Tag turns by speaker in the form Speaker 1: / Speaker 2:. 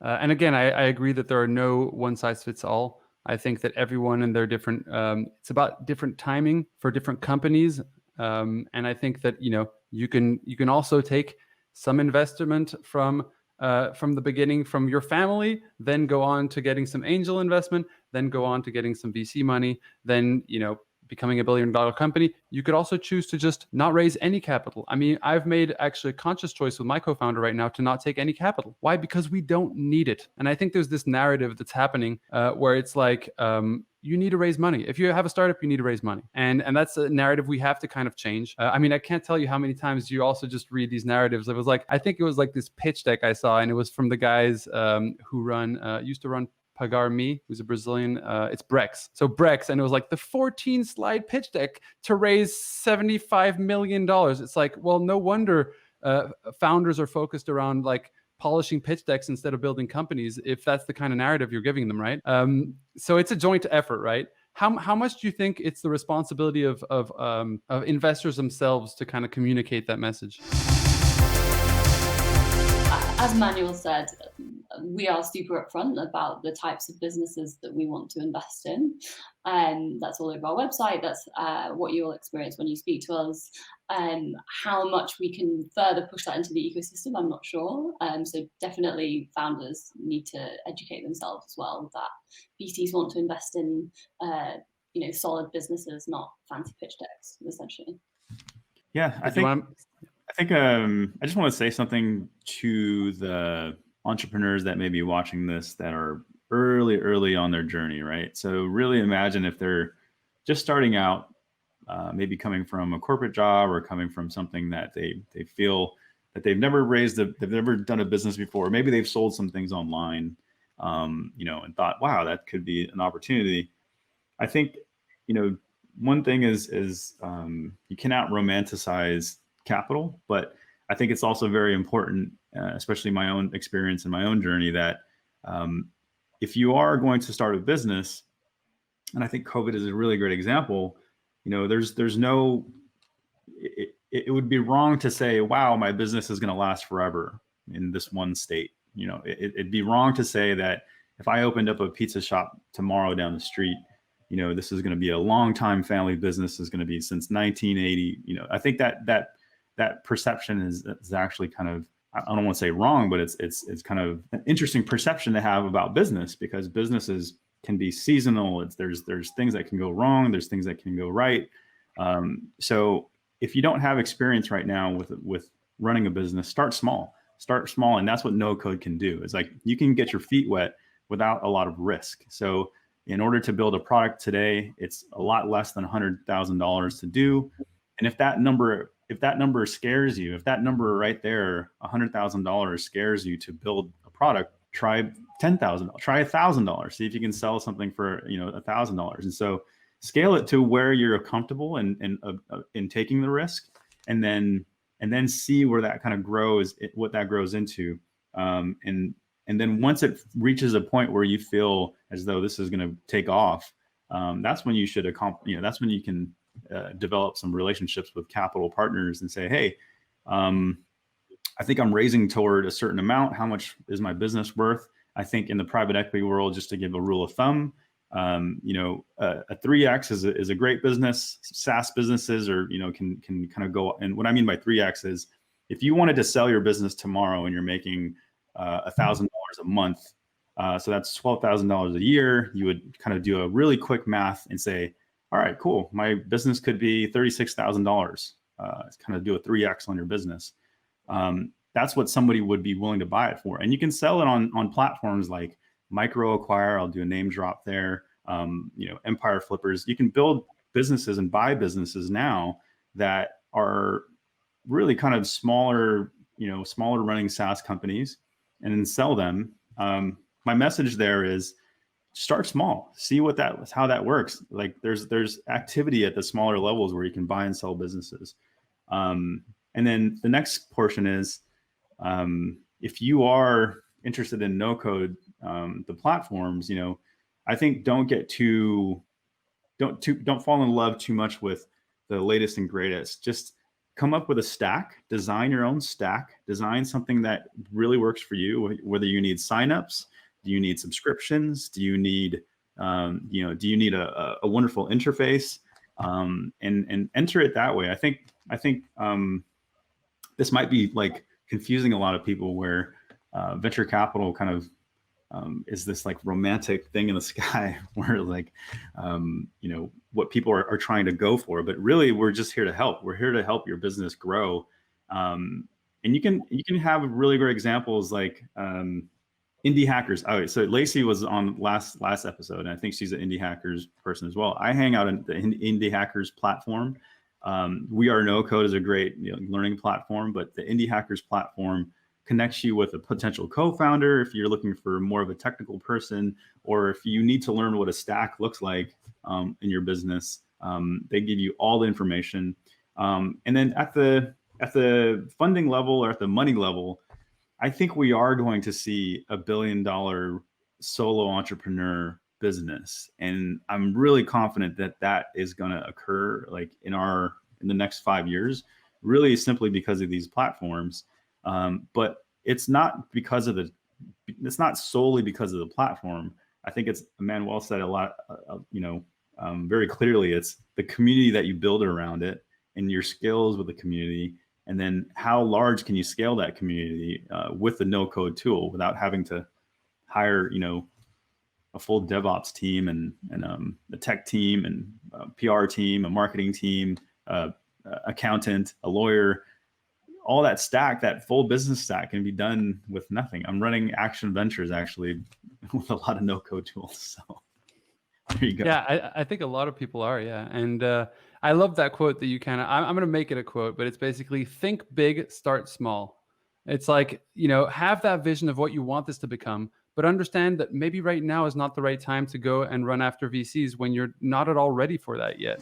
Speaker 1: And again, I agree that there are no one size fits all. I think that everyone and their different, it's about different timing for different companies. And I think that, you can also take some investment from the beginning from your family, then go on to getting some angel investment, then go on to getting some VC money, then, becoming $1 billion company. You could also choose to just not raise any capital. I mean, I've made actually a conscious choice with my co-founder right now to not take any capital. Why? Because we don't need it. And I think there's this narrative that's happening where it's like, you need to raise money. If you have a startup, you need to raise money. And that's a narrative we have to kind of change. I mean, I can't tell you how many times you also just read these narratives. It was like, I think it was like this pitch deck I saw, and it was from the guys who used to run Pagar Me, who's a Brazilian. It's Brex. So Brex, and it was like the 14-slide pitch deck to raise $75 million. It's like, well, no wonder founders are focused around like polishing pitch decks instead of building companies, if that's the kind of narrative you're giving them, right? So it's a joint effort, right? How much do you think it's the responsibility of investors themselves to kind of communicate that message?
Speaker 2: As Manuel said, we are super upfront about the types of businesses that we want to invest in. That's all over our website. That's what you'll experience when you speak to us. How much we can further push that into the ecosystem, I'm not sure. So definitely founders need to educate themselves as well that VCs want to invest in solid businesses, not fancy pitch decks, essentially.
Speaker 3: Yeah, I think I just want to say something to the entrepreneurs that may be watching this that are early on their journey, right? So really imagine if they're just starting out, maybe coming from a corporate job or coming from something that they feel that they've never done a business before. Maybe they've sold some things online, and thought, wow, that could be an opportunity. I think, one thing is you cannot romanticize capital, but I think it's also very important, especially my own experience and my own journey, that if you are going to start a business, and I think COVID is a really great example, there's no, it would be wrong to say, wow, my business is going to last forever in this one state. It'd be wrong to say that if I opened up a pizza shop tomorrow down the street, this is going to be a long time family business, is going to be since 1980. I think that perception is actually kind of, I don't want to say wrong, but it's kind of an interesting perception to have about business, because businesses can be seasonal. There's things that can go wrong. There's things that can go right. So if you don't have experience right now with running a business, start small, and that's what no code can do. It's like you can get your feet wet without a lot of risk. So in order to build a product today, it's a lot less than $100,000 to do. And if that number scares you, if that number right there, $100,000 scares you to build a product, try $10,000, try $1,000, see if you can sell something for $1,000. And so scale it to where you're comfortable in taking the risk, and then see where that kind of grows, what that grows into. And then once it reaches a point where you feel as though this is going to take off, that's when you should that's when you can develop some relationships with capital partners and say, hey, I think I'm raising toward a certain amount. How much is my business worth? I think in the private equity world, just to give a rule of thumb, a 3x is a great business. SaaS businesses can kind of go. And what I mean by 3x is if you wanted to sell your business tomorrow and you're making $1,000 a month, so that's $12,000 a year, you would kind of do a really quick math and say, all right, cool, my business could be $36,000. Kind of do a 3x on your business. That's what somebody would be willing to buy it for. And you can sell it on platforms like MicroAcquire. I'll do a name drop there. Empire Flippers. You can build businesses and buy businesses now that are really kind of smaller running SaaS companies, and then sell them. My message there is start small, see how that works. Like there's activity at the smaller levels where you can buy and sell businesses. And then the next portion is, if you are interested in no code, the platforms, I think don't fall in love too much with the latest and greatest. Just come up with a stack, design your own stack, design something that really works for you, whether you need signups, do you need subscriptions, do you need, do you need a wonderful interface, and enter it that way. I think this might be like confusing a lot of people, where venture capital kind of is this like romantic thing in the sky where like, what people are trying to go for, but really we're just here to help. We're here to help your business grow. And you can have really great examples like indie hackers. Oh, so Lacey was on last episode, and I think she's an indie hackers person as well. I hang out in the indie hackers platform. We Are No Code is a great learning platform, but the indie hackers platform connects you with a potential co-founder if you're looking for more of a technical person, or if you need to learn what a stack looks like in your business. They give you all the information. And then at the funding level, or at the money level, I think we are going to see $1 billion solo entrepreneur business, and I'm really confident that is going to occur like in the next 5 years, really simply because of these platforms. But it's not solely because of the platform. I think it's Manuel said a lot, very clearly. It's the community that you build around it, and your skills with the community, and then how large can you scale that community with the no-code tool without having to hire, a full DevOps team and a tech team and PR team, a marketing team, accountant, a lawyer. All that stack, that full business stack, can be done with nothing. I'm running Action Ventures actually with a lot of no-code tools. So there you go.
Speaker 1: Yeah, I think a lot of people are. Yeah, and I love that quote that you I'm going to make it a quote, but it's basically think big, start small. It's like, have that vision of what you want this to become, but understand that maybe right now is not the right time to go and run after VCs when you're not at all ready for that yet.